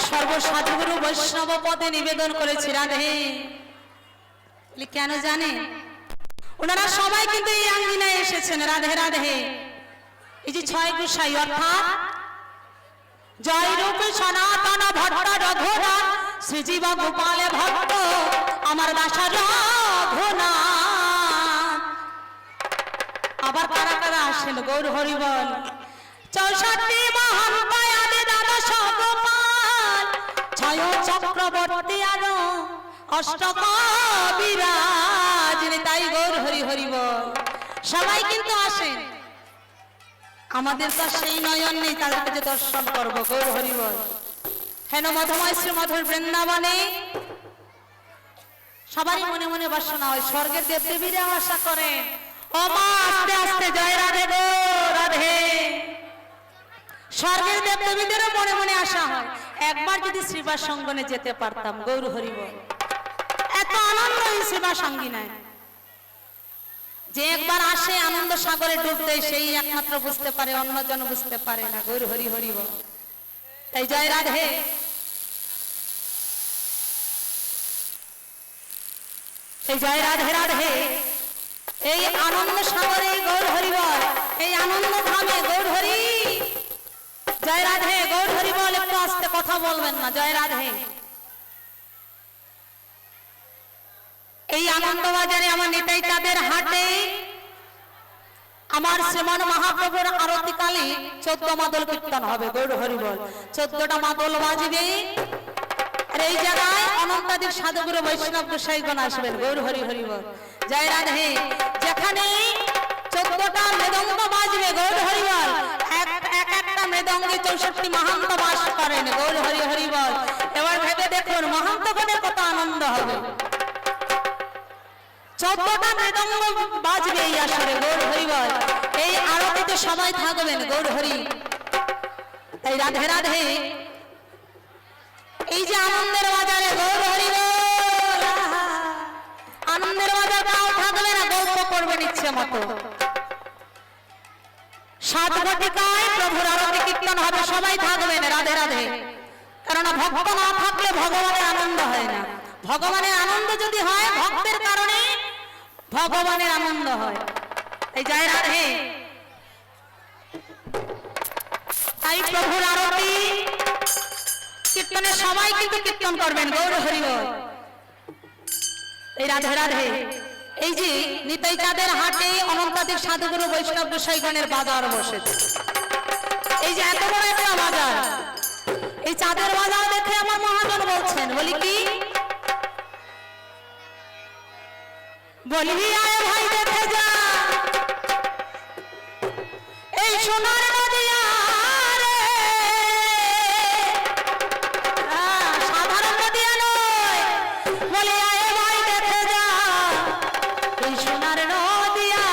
সর্বসাধুগুরু বৈষ্ণব পদে নিবেদন করেছি রাধে। কেন জানে? ওনারা সবাই কিন্তু এই আঙ্গিনায় এসেছেন রাধে রাধে। এই যে ছয় গোসাই অর্থাৎ জয়রূপ সনাতন ভট্ট রঘুনাথ শ্রীজীব গোপাল ভট্ট আমার দাসা রঘুনাথ। আবার কারা কারা আসেন গৌর হরিবল। 64 মহান পায়ালে দ্বাদশ গোপাল ছয় চক্রবর্তী আর অষ্টকবিরাজ তাই গৌর হরি হরিবল। সবাই কিন্তু আসেন, আমাদের তো সেই নয়ন নেই তাদেরকে যে দর্শন করবো গৌর হরিবল। হেন মধুময় শ্রী মধুর বৃন্দাবনে সবারই মনে মনে বাসনা হয়, স্বর্গের দেবদেবীরাও আশা করেন ও মা আস্তে আস্তে জয় রাধে গো রাধে। স্বর্গের দেবদেবীদেরও মনে মনে আশা হয় একবার যদি শ্রীবাস সঙ্গনে যেতে পারতাম গৌর হরিবল। এত আনন্দ এই শ্রীবাস সঙ্গিনায়, যে একবার আসে আনন্দ সাগরে ডুবতে সেই একমাত্র বুঝতে পারে, অন্যজন বুঝতে পারে না গৌর হরি হরিবল। তাই জয় রাধে। এই জয় রাধে রাধে। এই আনন্দ সাগরে গৌর হরিবল, এই আনন্দ ধামে গৌর হরি জয় রাধে গৌর হরিবল। একটু আস্তে কথা বলবেন না, জয় রাধে। এই আনন্দ বাজারে আমার নেতাই তাদের হাটে আমার শ্রীমন মহাপ্রভুর আরতি কালী 14 মাদল কীর্তন হবে গৌর হরিবল। 14টা মাদল বাজবে আর এই জায়গায় অনন্তাদিক সাধুগুরু বৈষ্ণব গোসাইগণ আসবেন গৌর হরি হরিবল। জয় রাধে। যেখানে 14টা মৃদঙ্গ বাজবে গৌর হরিবল, এক একটা মৃদঙ্গে 64 মহান্ত বাস করেন। গৌর হরি হরি বল। এবার ভেবে দেখুন মহান্ত গণের কত আনন্দ হবে। 14টা মৃদঙ্গ বাজবে এই আসরে। গৌর হরি বল। এই আরতিতে সবাই থাকবেন। গৌর হরি। তাই রাধে রাধে। এই যে আনন্দের বাজারে গৌর হরি বল, আনন্দের বাজার কাউ থাকবে না, গল্প করবেন ইচ্ছে মতো। 7 ঘটিকায় প্রভুর আরতি কীর্তন হবে, সবাই থাকবেন। রাধে রাধে। কারণ ভক্ত না থাকলে ভগবানের আনন্দ হয় না। ভগবানের আনন্দ যদি হয় ভক্তের কারণে ভগবানের আনন্দ হয়। এই জয় রাধে। তাই প্রভুর আরতি কীর্তনে সবাই কিন্তু কীর্তন করবেন। গৌর হরি বল। এই রাধে রাধে। এই যে নিতাই চাঁদের হাটে অনন্তাধিক সাধুগুরু বৈষ্ণব গোসাইগণের বাজার বসেছে। এই যে এত বড় একটা বাজার, এই চাঁদের বাজার দেখে আমার মহাজন বলছেন, বলি কি, বলি আয় ভাই দেখে যা এই সোনার নদিয়া রে, সাধারণ নদিয়া নয়, বলি আয় ভাই দেখে যা এই সোনার নদিয়া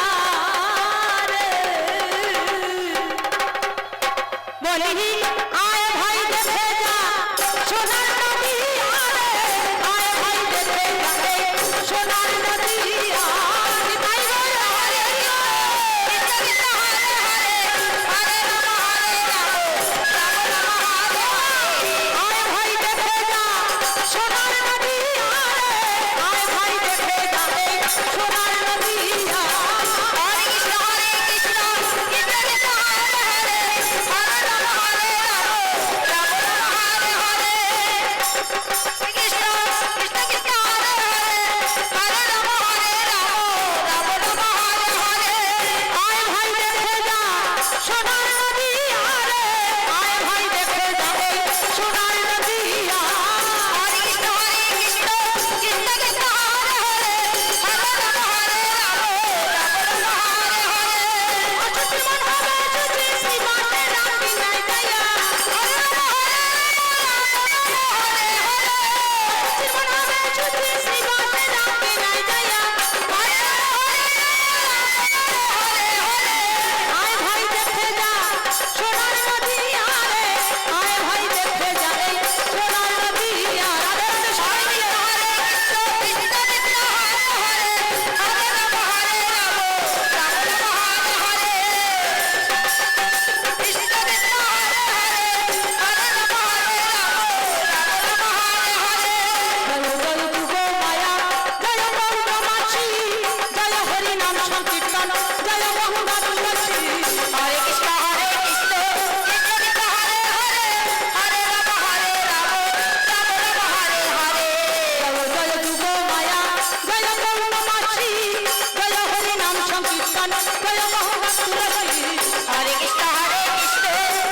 রে, বলি আয় ভাই দেখে যা সোনার নদিয়া রে, আয় ভাই দেখে যা সোনার নদিয়া। তাই বলে হরে কৃষ্ণ হরে হরে, হরে রাম হরে রাম, রাম রাম হরে হরে। আয় ভাই দেখে যা সোনার নদিয়া রে, আয় ভাই দেখে যা সোনার নদিয়া। হরে কৃষ্ণ হরে কৃষ্ণ, কৃষ্ণ কৃষ্ণ হরে হরে, হরে রাম হরে রাম, রাম রাম হরে হরে। কৃষ্ণ কৃষ্ণ কৃষ্ণ হরে হরে, হরে রাম হরে রাম, রাম রাম হরে হরে। আয় ভাই দেখে যা সোনার নদিয়া রে, আয় ভাই দেখে যা সোনার নদিয়া। হরে কৃষ্ণ হরে কৃষ্ণ, কৃষ্ণ কৃষ্ণ হরে হরে, হরে রাম হরে রাম, রাম রাম হরে হরে। অচ্যুত মন হবে যদি শ্রীবাসে রাম বিনায় যাইয়া, হরে রাম হরে হরে হরে। অচ্যুত মন হবে যদি শ্রীবাসে রাম বিনায় যাইয়া, হরে রাম হরে হরে হরে। আয় ভাই দেখে যা সোনার নদিয়া রে, আয় ভাই দেখে যা সোনার নদিয়া। রাধে রাধে। সবাই মিলে হরে কৃষ্ণ, কৃষ্ণ কৃষ্ণ হরে হরে, হরে রাম হরে রাম, রাম রাম হরে হরে। কৃষ্ণ কৃষ্ণ হরে হরে, হরে রাম হরে রাম, রাম রাম হরে হরে। জয় জয় যুগ মায়া, জয় গৌরমাছি, জয় হরি নাম সংকীর্তন, জয় গঙ্গা তুলসী। হরে কৃষ্ণ হরে কৃষ্ণ, কৃষ্ণ কৃষ্ণ হরে হরে, হরে রাম হরে রাম, রাম রাম হরে হরে। জয় জয় যুগ মায়া, জয় গৌরমাছি, জয় হরি নাম সংকীর্তন, জয় গঙ্গা তুলসী। হরে কৃষ্ণ হরে কৃষ্ণ,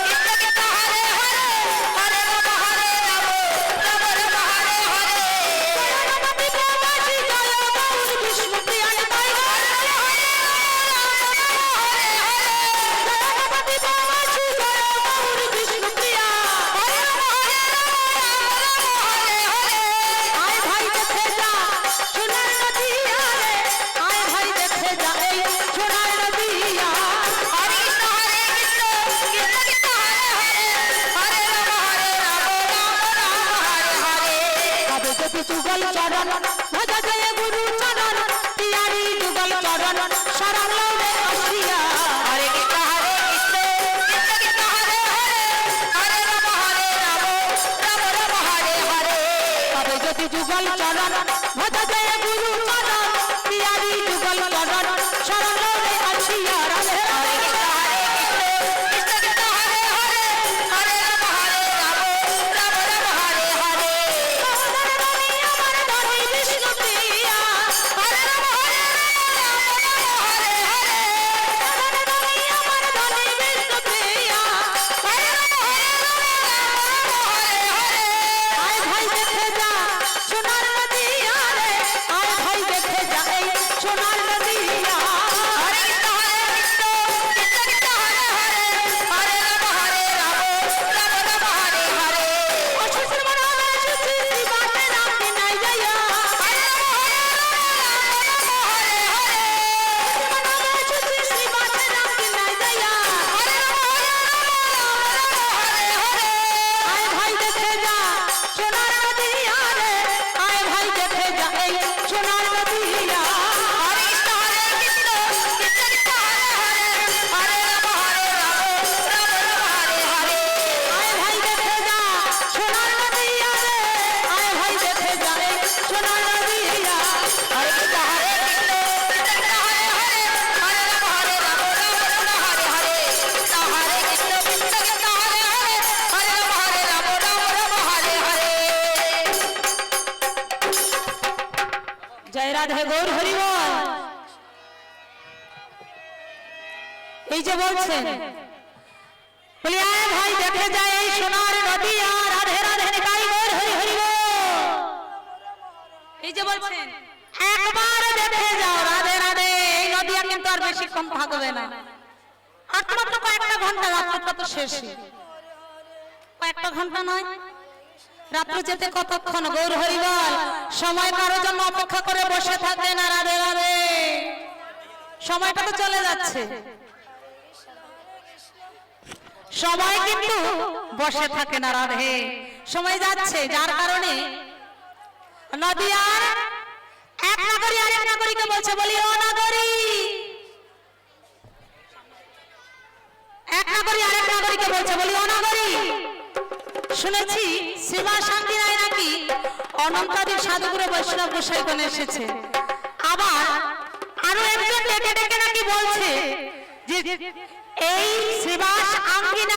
কৃষ্ণ কৃষ্ণ হরে হরে, হরে রাম হরে রাম, রাম রাম হরে হরে। জয় গণপতি বাবাজি, জয় গৌর বিষ্ণু প্রিয়া নিতাই গৌর হরে হরে, হরে হরে। জয় গণপতি বাবাজি, জয় গৌর বিষ্ণু প্রিয়া, হরে রাম হরে রাম, রাম হরে হরে। আয় ভাই দেখে যা সোনার নদিয়া রে, আয় ভাই দেখে যা এই সোনার নদিয়া। হরে কৃষ্ণ হরে কৃষ্ণ, কৃষ্ণ কৃষ্ণ হরে হরে, হরে রাম হরে রাম, রাম রাম হরে হরে। তবে যদি যুগল চরণ ভজ জয় গুরু চরণ, তিয়ারি যুগল চরণ শরণ লৌরে আসিয়া। হরে কৃষ্ণ হরে কৃষ্ণ, কৃষ্ণ কৃষ্ণ হরে হরে, হরে রাম হরে রাম, রাম রাম হরে হরে। তবে যদি যুগল চরণ ভজ জয় গুরু চরণ, তিয়ারি যুগল চরণ শরণ লৌরে আসিয়া। রাধে হরে কৃষ্ণ হরে কৃষ্ণ, কৃষ্ণ কৃষ্ণ হরে হরে, হরে রাম হরে রাম, রাম রাম হরে হরে। আমার ধনী আমার ধনী বিষ্ণু প্রিয়া, হরে রাম হরে রাম, রাম হরে হরে। আমার ধনী আমার ধনী বিষ্ণু প্রিয়া, হরে রাম হরে রাম, রাম হরে হরে। আয় ভাই দেখে যা সোনার নদিয়া জয় রাধে গৌর হরি বল। এই যে বলছেন বলি আয় ভাই দেখে যায় এই সোনার নদী আর রাধে রাধে গাই গৌর হরি হরি বল। এই যে বলছেন একবার দেখে যাও রাধে রাধে, এই নদী আর কিন্তু আর বেশিক্ষণ থাকবে না, আর মাত্র কয়েকটা ঘন্টা, রাত্রটা তো শেষ, কয়েকটা ঘন্টা নয়, রাত্র যেতে কতক্ষণ গৌর হরি বল। সময় কারোর জন্য অপেক্ষা করে বসে থাকে না রাধে রাধে, সময়টা তো চলে যাচ্ছে, সময় কিন্তু বসে থাকে না রাধে, সময় যাচ্ছে, যার কারণে নদী আর এক নাগরী আর এক নাগরীকে বলছে বলি ও নাগরী, এক নাগরী আর এক নাগরীকে বলছে বলি ও নাগরী, শুনেছি শ্রীমা শান্তি রায় নাকি অনন্তাদিক সাধুগুরু বৈষ্ণব গোসাইগণ এসেছে, আবার আরো একজন ডেকে ডেকে নাকি বলছে যে এই শ্রীবাস আঙ্গিনা